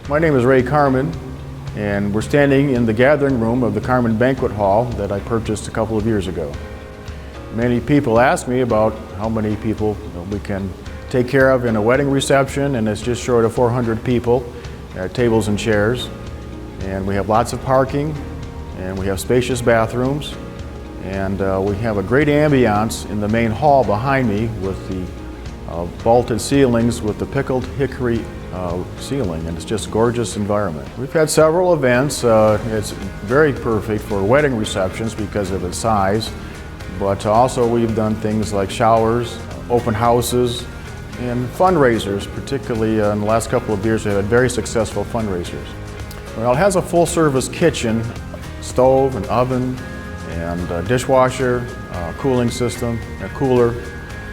My name is Ray Carman, and we're standing in the gathering room of the Carman Banquet Hall that I purchased a couple of years ago. Many people ask me about how many people we can take care of in a wedding reception, and it's just short of 400 people, tables and chairs. And we have lots of parking, and we have spacious bathrooms, and we have a great ambiance in the main hall behind me with the vaulted ceilings with the pickled hickory ceiling, and it's just a gorgeous environment. We've had several events. It's very perfect for wedding receptions because of its size, but also we've done things like showers, open houses, and fundraisers. Particularly in the last couple of years, we've had very successful fundraisers. Well, it has a full-service kitchen, stove, an oven, and a dishwasher, a cooling system, a cooler,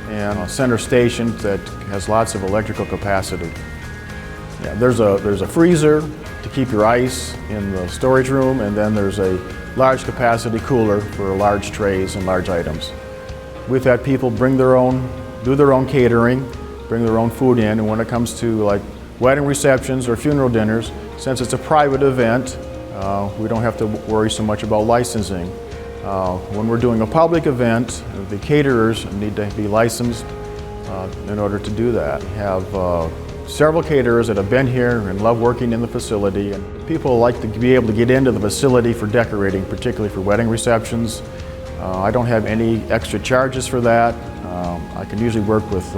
and a center station that has lots of electrical capacity. Yeah, there's a freezer to keep your ice in the storage room, and then there's a large capacity cooler for large trays and large items. We've had people do their own catering, bring their own food in, and when it comes to like wedding receptions or funeral dinners, since it's a private event, we don't have to worry so much about licensing. When we're doing a public event, the caterers need to be licensed in order to do that. We have several caterers that have been here and love working in the facility, and people like to be able to get into the facility for decorating, particularly for wedding receptions. I don't have any extra charges for that. I can usually work with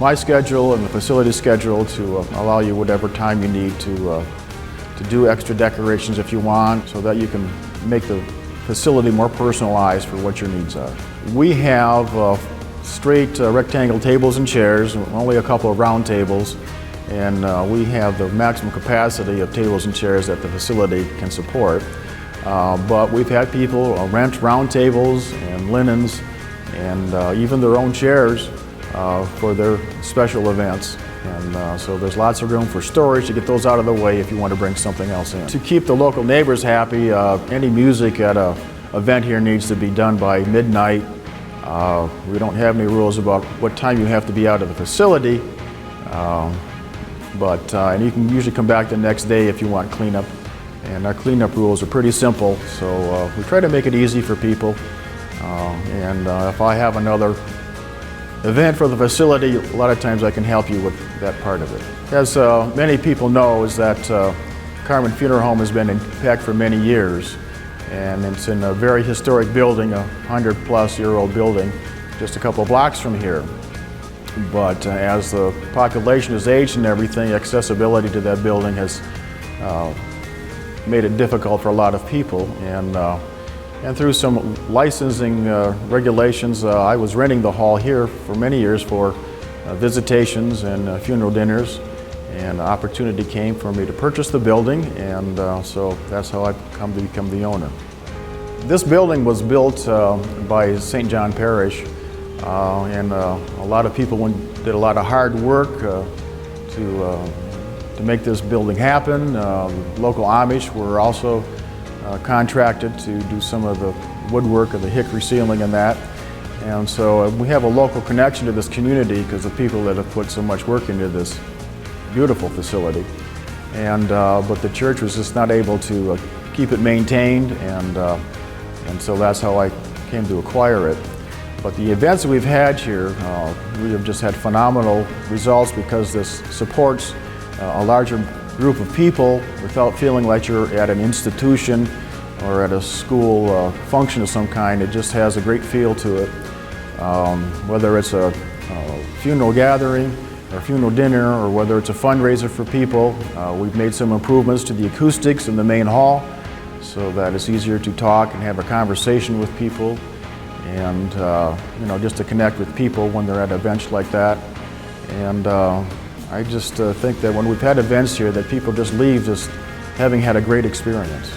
my schedule and the facility schedule to allow you whatever time you need to do extra decorations if you want, so that you can make the facility more personalized for what your needs are. We have straight rectangle tables and chairs, only a couple of round tables, and we have the maximum capacity of tables and chairs that the facility can support. But we've had people rent round tables and linens and even their own chairs for their special events. And so there's lots of room for storage to get those out of the way if you want to bring something else in. To keep the local neighbors happy, any music at an event here needs to be done by midnight. We don't have any rules about what time you have to be out of the facility, and you can usually come back the next day if you want cleanup. And our cleanup rules are pretty simple, so we try to make it easy for people. If I have another event for the facility, a lot of times I can help you with that part of it. As many people know, is that Carman Funeral Home has been in effect for many years, and it's in a very historic building, a 100-plus-year-old building, just a couple blocks from here. But as the population has aged and everything, accessibility to that building has made it difficult for a lot of people. And through some licensing regulations, I was renting the hall here for many years for visitations and funeral dinners, and the opportunity came for me to purchase the building, and so that's how I've come to become the owner. This building was built by St. John Parish, and a lot of people did a lot of hard work to make this building happen. Local Amish were also contracted to do some of the woodwork of the hickory ceiling and that. And so we have a local connection to this community because of people that have put so much work into this beautiful facility. But the church was just not able to keep it maintained, and so that's how I came to acquire it. But the events that we've had here, we have just had phenomenal results because this supports a larger group of people without feeling like you're at an institution or at a school function of some kind. It just has a great feel to it. Whether it's a funeral gathering or funeral dinner, or whether it's a fundraiser for people, we've made some improvements to the acoustics in the main hall so that it's easier to talk and have a conversation with people, and just to connect with people when they're at events like that. And I just think that when we've had events here, that people just leave just having had a great experience.